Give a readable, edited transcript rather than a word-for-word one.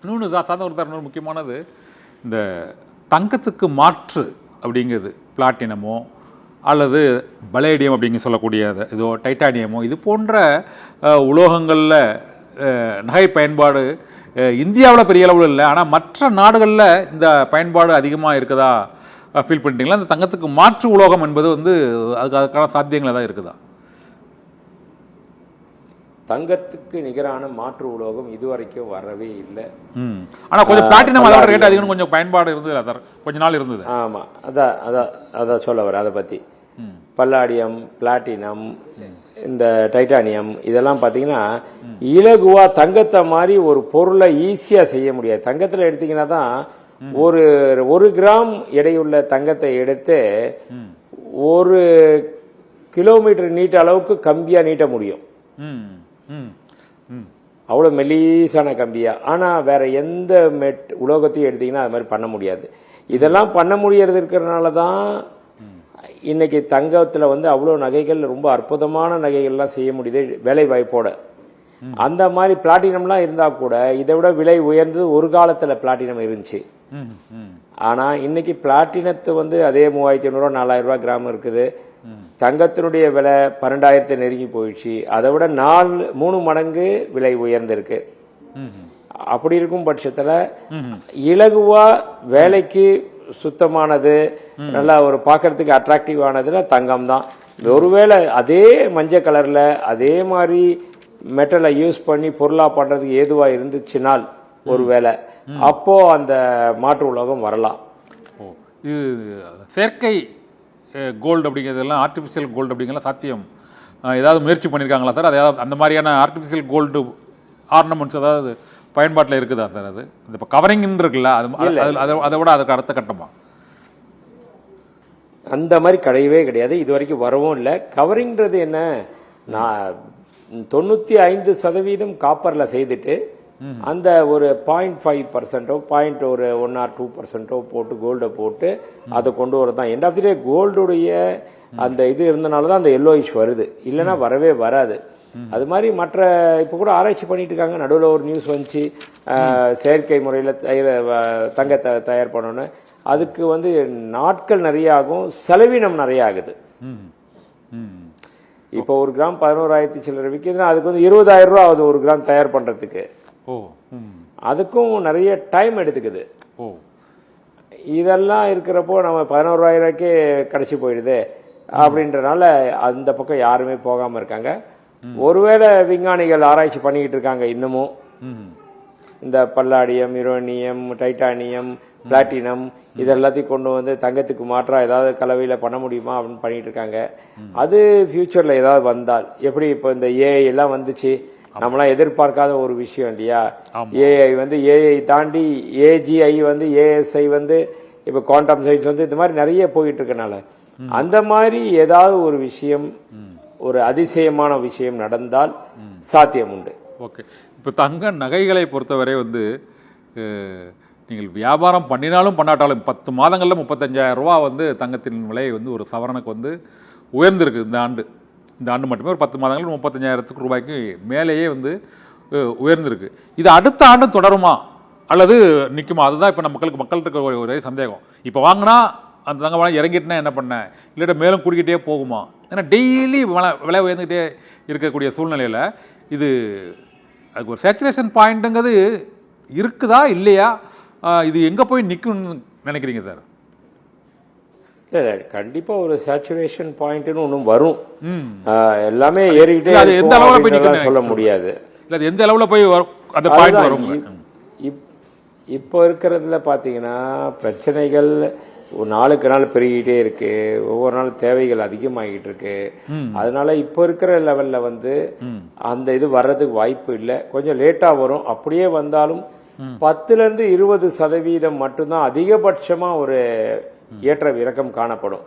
இன்னொன்று சாதாரண ஒரு தருணம் முக்கியமானது, இந்த தங்கத்துக்கு மாற்று அப்படிங்கிறது பிளாட்டினமோ அல்லது பலேடியம் அப்படிங்க சொல்லக்கூடிய இதோ டைட்டானியமோ இது போன்ற உலோகங்களில் நகை பயன்பாடு இந்தியாவில் பெரிய அளவில் இல்லை. ஆனால் மற்ற நாடுகளில் இந்த பயன்பாடு அதிகமாக இருக்குதா ஃபீல் பண்ணிட்டீங்களா? இந்த தங்கத்துக்கு மாற்று உலோகம் என்பது வந்து அதுக்கான சாத்தியங்கள் ஏதாவது இருக்குதா? தங்கத்துக்கு நிகரான மாற்று உலோகம் இதுவரைக்கும் வரவே இல்லை. ஆனால் கொஞ்சம் பிளாட்டினம் அதோட ரேட் அதிகம், கொஞ்சம் பயன்பாடு இருந்தது, அதான் கொஞ்ச நாள் இருந்தது. ஆமாம், அதான் சொல்ல வர. அதை பற்றி பல்லாடியம், பிளாட்டினம், இந்த டைட்டானியம் இதெல்லாம் பார்த்தீங்கன்னா இலகுவாக தங்கத்தை மாதிரி ஒரு பொருளை ஈஸியாக செய்ய முடியாது. தங்கத்தில் எடுத்தீங்கன்னா தான் ஒரு கிராம் எடையுள்ள தங்கத்தை எடுத்து 1 கிலோமீட்டர் நீட்ட அளவுக்கு கம்பியாக நீட்ட முடியும். அவ்வளோ மெலீசான கம்பியா. ஆனால் வேற எந்த உலோகத்தையும் எடுத்தீங்கன்னா அது மாதிரி பண்ண முடியாது. இதெல்லாம் பண்ண முடியறது இருக்கிறதுனால தான் இன்னைக்கு தங்கத்தில் வந்து அவ்வளோ நகைகள், ரொம்ப அற்புதமான நகைகள்லாம் செய்ய முடியுது வேலை வாய்ப்போட. அந்த மாதிரி பிளாட்டினம்லாம் இருந்தால் கூட இதை விட விலை உயர்ந்தது ஒரு காலத்தில் பிளாட்டினம் இருந்துச்சு. ஆனால் இன்னைக்கு பிளாட்டினத்து வந்து அதே 3500 4000 கிராம் இருக்குது. தங்கத்தினுடைய விலை 12,000 நெருங்கி போயிடுச்சு. அதை விட 3 மடங்கு விலை உயர்ந்திருக்கு. அப்படி இருக்கும் பட்சத்தில் இலகுவா வேலைக்கு சுத்தமானது, நல்லா ஒரு பார்க்கறதுக்கு அட்ராக்டிவ் ஆனதுல தங்கம் தான். ஒருவேளை அதே மஞ்சள் கலர்ல அதே மாதிரி மெட்டலை யூஸ் பண்ணி பொருளா பண்றதுக்கு ஏதுவா இருந்துச்சுனால் ஒருவேளை அப்போ அந்த மாற்று உலோகம் வரலாம். இது செயற்கை கோல்டு அப்படிங்கிறதெல்லாம், ஆர்டிஃபிஷியல் கோல்டு அப்படிங்கிறலாம் சாத்தியம் ஏதாவது முயற்சி பண்ணியிருக்காங்களா சார்? அதாவது அந்த மாதிரியான ஆர்டிஃபிஷியல் கோல்டு ஆர்னமெண்ட்ஸ் ஏதாவது பயன்பாட்டில் இருக்குதா சார்? அது இப்போ கவரிங்னு இருக்குல்ல, அதை விட அதுக்கு அடுத்த கட்டமா? அந்த மாதிரி கிடையவே கிடையாது, இது வரைக்கும் வரவும் இல்லை. கவரிங்கிறது என்ன, நான் 95% காப்பரில் செய்துட்டு அந்த ஒரு 0.5%, 1 or 2% போட்டு கோல்டை போட்டு அதை கொண்டு வரதான். எண்ட் ஆஃப் தி டே கோல்டுடைய அந்த இது இருந்தனால தான் அந்த எல்லோயிஷ் வருது, இல்லைன்னா வரவே வராது. அது மாதிரி மற்ற இப்போ கூட ஆராய்ச்சி பண்ணிட்டு இருக்காங்க. நடுவில் ஒரு நியூஸ் வந்துச்சு, செயற்கை முறையில் தங்கத்தை தயார் பண்ணணும்னு. அதுக்கு வந்து நாட்கள் நிறைய ஆகும், செலவினம் நிறைய ஆகுது. இப்போ 1 கிராம் 11,000 சில்லறை விற்கிதுன்னா அதுக்கு வந்து 20,000 ரூபா ஆகுது 1 கிராம் தயார் பண்ணுறதுக்கு. அதுக்கும் நிறைய டைம் எடுத்துக்குது. இதெல்லாம் இருக்கிறப்போ நம்ம 11,000 கிடைச்சி போயிடுது அப்படின்றனால அந்த பக்கம் யாருமே போகாமல் இருக்காங்க. ஒருவேளை விஞ்ஞானிகள் ஆராய்ச்சி பண்ணிக்கிட்டு இருக்காங்க இன்னமும். இந்த பல்லாடியம், யுரேனியம், டைட்டானியம், பிளாட்டினம் இதெல்லாத்தையும் கொண்டு வந்து தங்கத்துக்கு மாற்றா ஏதாவது கலவையில் பண்ண முடியுமா அப்படின்னு பண்ணிட்டு இருக்காங்க. அது ஃபியூச்சரில் ஏதாவது வந்தால், எப்படி இப்போ இந்த ஏஐ எல்லாம் வந்துச்சு, நம்மளாம் எதிர்பார்க்காத ஒரு விஷயம் இல்லையா? ஏஐ வந்து ஏஐ தாண்டி ஏஜிஐ வந்து ஏஎஸ்ஐ வந்து இப்போ குவாண்டம் சயின்ஸ் வந்து இந்த மாதிரி நிறைய போயிட்டு இருக்கனால அந்த மாதிரி ஏதாவது ஒரு விஷயம், ஒரு அதிசயமான விஷயம் நடந்தால் சாத்தியம் உண்டு. ஓகே, இப்போ தங்க நகைகளை பொறுத்தவரை வந்து நீங்கள் வியாபாரம் பண்ணினாலும் பண்ணாட்டாலும் 10 மாதங்களில் 35,000 ரூபா வந்து தங்கத்தின் விலை வந்து ஒரு சவரனுக்கு வந்து உயர்ந்திருக்கு. இந்த ஆண்டு மட்டுமே ஒரு 10 மாதங்கள் 35,000 ரூபாய்க்கு மேலேயே வந்து உயர்ந்திருக்கு. இது அடுத்த ஆண்டு தொடருமா அல்லது நிற்குமா? அதுதான் இப்போ நம்ம மக்கள்கிட்ட ஒரே சந்தேகம். இப்போ வாங்கினா அந்த தங்க விலை இறங்கிட்டுனா என்ன பண்ண, இல்லாட்ட மேலும் கூடிக்கிட்டே போகுமா? ஏன்னா டெய்லி விலை உயர்ந்துகிட்டே இருக்கக்கூடிய சூழ்நிலையில் இது அதுக்கு ஒரு சேச்சுரேஷன் பாயிண்ட்டுங்கிறது இருக்குதா இல்லையா? இது எங்கே போய் நிற்கும்னு நினைக்கிறீங்க சார்? இல்லை, கண்டிப்பாக ஒரு சேச்சுரேஷன் பாயிண்ட்னு ஒன்றும் வரும். எல்லாமே ஏறிக்கிட்டே அது எந்த அளவில் போய் நிற்க சொல்ல முடியாது. இல்லை, அது எந்த அளவில் போய் வரும் அந்த பாயிண்ட் வரும்? இப்போ இருக்கிறதுல பார்த்தீங்கன்னா பிரச்சனைகள் நாளுக்கு நாள் பெருகிட்டே இருக்கு. ஒவ்வொரு நாள் தேவைகள் அதிகமாகிட்டு இருக்கு. அதனால இப்போ இருக்கிற லெவல்ல வந்து அந்த இது வர்றதுக்கு வாய்ப்பு இல்லை. கொஞ்சம் லேட்டா வரும். அப்படியே வந்தாலும் 10% 20% மட்டும்தான் அதிகபட்சமா ஒரு ஏற்ற இறக்கம் காணப்படும்.